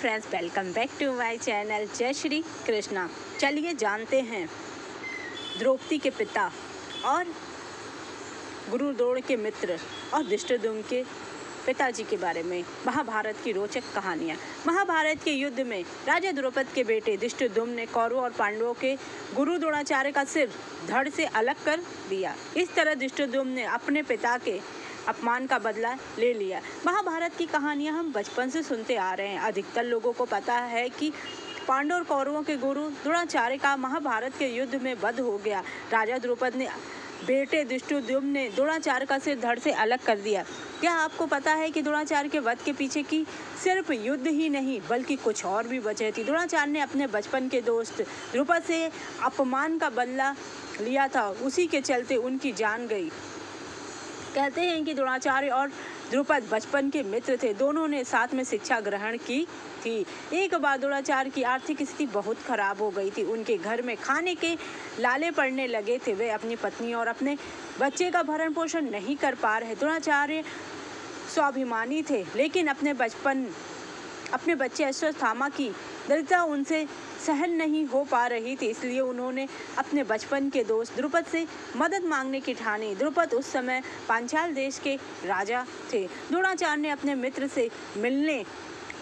Friends, welcome back to my channel. जय श्री कृष्णा। चलिए जानते हैं द्रौपदी के पिता और गुरुद्रोण के मित्र और धृष्टद्युम्न के पिताजी के बारे में महाभारत की रोचक कहानियाँ। महाभारत के युद्ध में राजा द्रौपद के बेटे धृष्टद्युम्न ने कौरवों और पांडवों के गुरु द्रोणाचार्य का सिर धड़ से अलग कर दिया। इस तरह धृष्टद्युम्न ने अपने पिता के अपमान का बदला ले लिया। महाभारत की कहानियां हम बचपन से सुनते आ रहे हैं। अधिकतर लोगों को पता है कि पांडव और कौरवों के गुरु द्रोणाचार्य का महाभारत के युद्ध में वध हो गया। राजा द्रौपद ने बेटे धृष्टद्युम्न ने द्रोणाचार्य का सिर धड़ से अलग कर दिया। क्या आपको पता है कि द्रोणाचार्य के वध के पीछे की सिर्फ युद्ध ही नहीं बल्कि कुछ और भी वजह थी। द्रोणाचार्य ने अपने बचपन के दोस्त द्रुपद से अपमान का बदला लिया था, उसी के चलते उनकी जान गई। कहते हैं कि द्रोणाचार्य और द्रुपद बचपन के मित्र थे। दोनों ने साथ में शिक्षा ग्रहण की थी। एक बार द्रोणाचार्य की आर्थिक स्थिति बहुत खराब हो गई थी। उनके घर में खाने के लाले पड़ने लगे थे। वे अपनी पत्नी और अपने बच्चे का भरण पोषण नहीं कर पा रहे। द्रोणाचार्य स्वाभिमानी थे, लेकिन अपने बच्चे अश्वत्थामा की दरिद्रता उनसे सहन नहीं हो पा रही थी। इसलिए उन्होंने अपने बचपन के दोस्त द्रुपद से मदद मांगने की ठानी। द्रुपद उस समय पांचाल देश के राजा थे। द्रोणाचार्य ने अपने मित्र से मिलने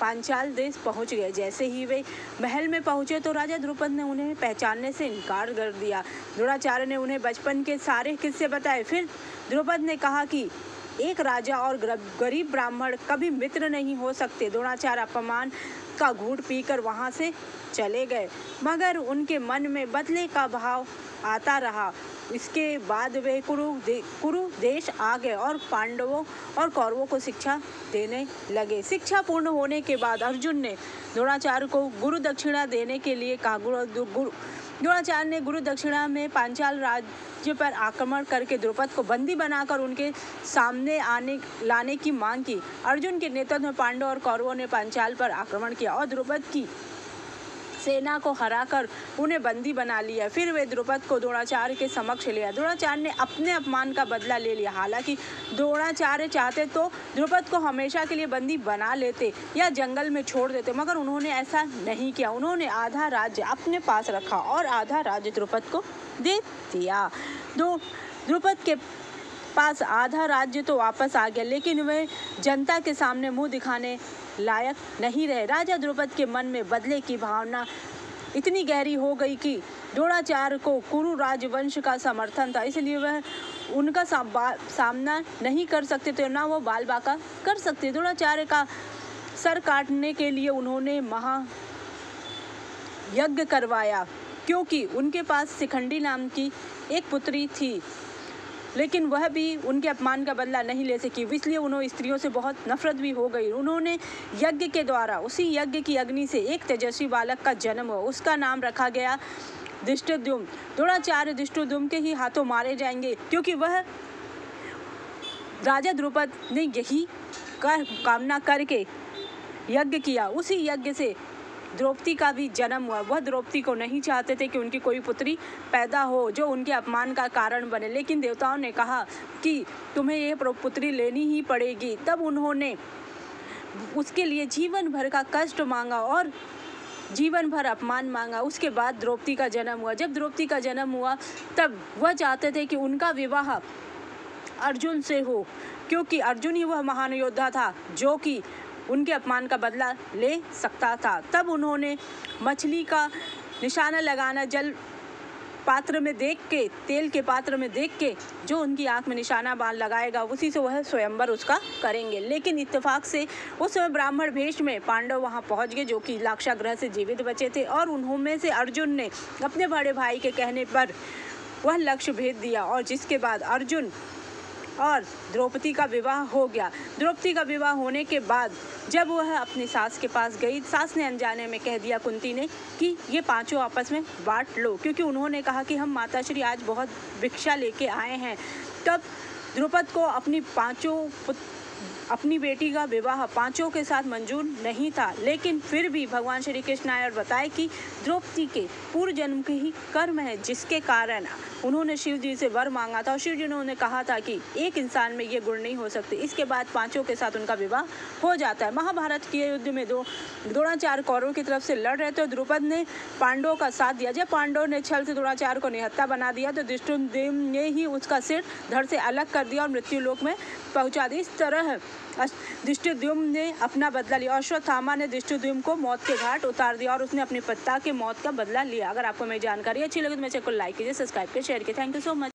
पांचाल देश पहुंच गए। जैसे ही वे महल में पहुंचे तो राजा द्रुपद ने उन्हें पहचानने से इनकार कर दिया। द्रोणाचार्य ने उन्हें बचपन के सारे किस्से बताए। फिर द्रुपद ने कहा कि एक राजा और गरीब ब्राह्मण कभी मित्र नहीं हो सकते। द्रोणाचार्य अपमान का घूंट पीकर वहां से चले गए, मगर उनके मन में बदले का भाव आता रहा। इसके बाद वे कुरु देश आ गए और पांडवों और कौरवों को शिक्षा देने लगे। शिक्षा पूर्ण होने के बाद अर्जुन ने द्रोणाचार्य को गुरु दक्षिणा देने के लिए कहा। द्रोणाचार्य ने गुरु दक्षिणा में पांचाल राज्य पर आक्रमण करके द्रुपद को बंदी बनाकर उनके सामने लाने की मांग की। अर्जुन के नेतृत्व में पांडवों और कौरवों ने पांचाल पर आक्रमण किया और द्रुपद की सेना को हराकर उन्हें बंदी बना लिया। फिर वे द्रुपद को द्रोणाचार्य के समक्ष ले आए। द्रोणाचार्य ने अपने अपमान का बदला ले लिया। हालांकि द्रोणाचार्य चाहते तो द्रुपद को हमेशा के लिए बंदी बना लेते या जंगल में छोड़ देते, मगर उन्होंने ऐसा नहीं किया। उन्होंने आधा राज्य अपने पास रखा और आधा राज्य द्रुपद को दे दिया। द्रुपद के पास आधा राज्य तो वापस आ गया, लेकिन वे जनता के सामने मुंह दिखाने लायक नहीं रहे। राजा द्रुपद के मन में बदले की भावना इतनी गहरी हो गई कि द्रोणाचार्य को कुरु राजवंश का समर्थन था, इसलिए वह उनका सामना नहीं कर सकते थे, ना वो बाल बाका कर सकते। द्रोणाचार्य का सर काटने के लिए उन्होंने महायज्ञ करवाया, क्योंकि उनके पास शिखंडी नाम की एक पुत्री थी, लेकिन वह भी उनके अपमान का बदला नहीं ले सकी। इसलिए उन्हें स्त्रियों से बहुत नफरत भी हो गई। उन्होंने यज्ञ के द्वारा उसी यज्ञ की अग्नि से एक तेजस्वी बालक का जन्म हुआ। उसका नाम रखा गया धृष्टद्युम्न। द्रोणाचार्य धृष्टद्युम्न के ही हाथों मारे जाएंगे, क्योंकि वह राजा द्रुपद ने यही कामना करके यज्ञ किया। उसी यज्ञ से द्रौपदी का भी जन्म हुआ। वह द्रौपदी को नहीं चाहते थे कि उनकी कोई पुत्री पैदा हो जो उनके अपमान का कारण बने, लेकिन देवताओं ने कहा कि तुम्हें यह पुत्री लेनी ही पड़ेगी। तब उन्होंने उसके लिए जीवन भर का कष्ट मांगा और जीवन भर अपमान मांगा। उसके बाद द्रौपदी का जन्म हुआ। जब द्रौपदी का जन्म हुआ तब वह चाहते थे कि उनका विवाह अर्जुन से हो, क्योंकि अर्जुन ही वह महान योद्धा था जो कि उनके अपमान का बदला ले सकता था। तब उन्होंने मछली का निशाना लगाना जल पात्र में देख के, तेल के पात्र में देख के, जो उनकी आंख में निशाना बाण लगाएगा उसी से वह स्वयंवर उसका करेंगे। लेकिन इत्तेफाक से उस समय ब्राह्मण भेष में पांडव वहां पहुंच गए, जो कि लाक्षागृह से जीवित बचे थे, और उन्होंने से अर्जुन ने अपने बड़े भाई के कहने पर वह लक्ष्य भेद दिया, और जिसके बाद अर्जुन और द्रौपदी का विवाह हो गया। द्रौपदी का विवाह होने के बाद जब वह अपनी सास के पास गई, सास ने अनजाने में कह दिया कुंती ने कि ये पांचों आपस में बांट लो, क्योंकि उन्होंने कहा कि हम माताश्री आज बहुत भिक्षा लेके आए हैं। तब द्रुपद को अपनी पांचों अपनी बेटी का विवाह पांचों के साथ मंजूर नहीं था, लेकिन फिर भी भगवान श्री कृष्ण आए और बताए कि द्रौपदी के पूर्व जन्म के ही कर्म है, जिसके कारण उन्होंने शिव जी से वर मांगा था और शिव जी ने उन्हें कहा था कि एक इंसान में ये गुण नहीं हो सकते। इसके बाद पांचों के साथ उनका विवाह हो जाता है। महाभारत के युद्ध में द्रोणाचार्य कौरवों की तरफ से लड़ रहे थे, द्रुपद ने पांडवों का साथ दिया। जब पांडवों ने छल से द्रोणाचार्य को निहत्था बना दिया तो धृष्टद्युम्न ने ही उसका सिर धड़ से अलग कर दिया और मृत्यु लोक में पहुंचा दी। इस तरह धृष्टद्युम्न ने अपना बदला लिया। अश्वत्थामा ने धृष्टद्युम्न को मौत के घाट उतार दिया और उसने अपने पिता के मौत का बदला लिया। अगर आपको मेरी जानकारी अच्छी लगी तो मेरे चैनल को लाइक कीजिए, सब्सक्राइब कीजिए, शेयर कीजिए। Thank you so much.